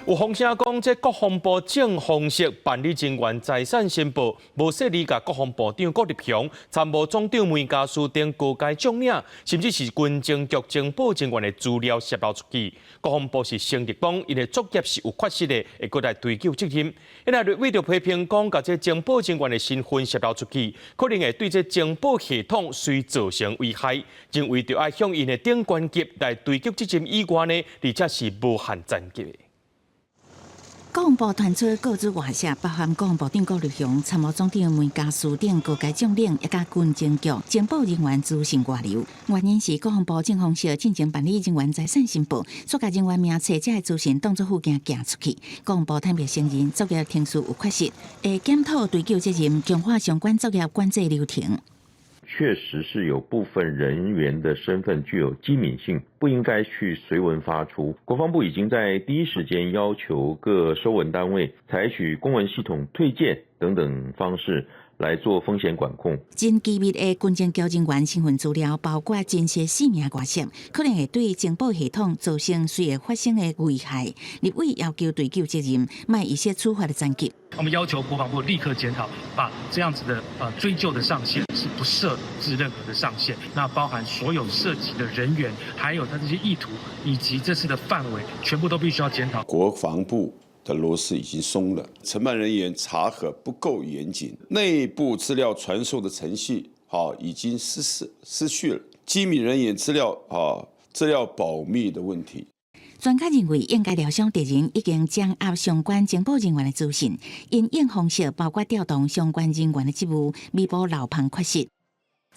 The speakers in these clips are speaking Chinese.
有风声讲，这国防部正方式办理人员财产申报，无说理甲国防部长郭立雄、参谋总长梅家书等高阶将领，甚至是军情局情报人员的资料泄露出去。国防部是承认讲，因的作业是有缺失的，会过来追究责任。因来为着批评讲，甲这情报人员的身份泄露出去，可能会对这情报系统虽造成危害，认为着要向因的顶关级来追究责任以外呢，而且是无限层级的。国防部传出告知外泄，包含国防部长郭立雄、参谋总长梅家书等高阶将领，也甲军情局情报人员资讯外流。原因是国防部正方式进行办理人员财产申报，所甲人员名册这资讯当作附件寄出去。国防部坦白承认作业程序有缺失，会检讨追究责任，强化相关作业管制流程。确实是有部分人员的身份具有机敏性，不应该去随文发出。国防部已经在第一时间要求各收文单位采取公文系统推荐等等方式来做风险管控。真机密的军情局人员身份资料，包括真实姓名外泄，可能会对情报系统造成随会发生的危害。立委要求追究责任，卖一些处罚的层级。我们要求国防部立刻检讨，把这样子的追究的上限是不设置任何的上限，那包含所有涉及的人员，还有他这些意图以及这次的范围，全部都必须要检讨。国防部的螺丝已经松了，承办人员查核不够严谨，内部资料传授的程序已经失去了，机密人员资料保密的问题。专家认为，应该疗伤敌人已经掌握相关情报人员的资讯，因应方式包括调动相关人员的职务，弥补漏棚缺失。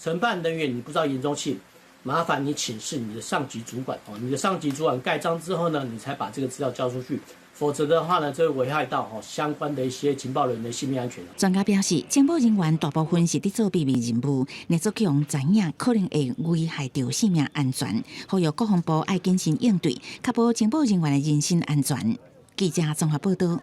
承办人员你不知道严重性，麻烦你请示你的上级主管你的上级主管盖章之后呢，你才把这个资料交出去。否则的话呢，这会危害到相关的一些情报人员的性命安全。专家表示，情报人员大部分是在做秘密任务，若做强知影，可能会危害到性命安全。呼吁国防部要谨慎应对，确保情报人员的人身安全。记者综合报道。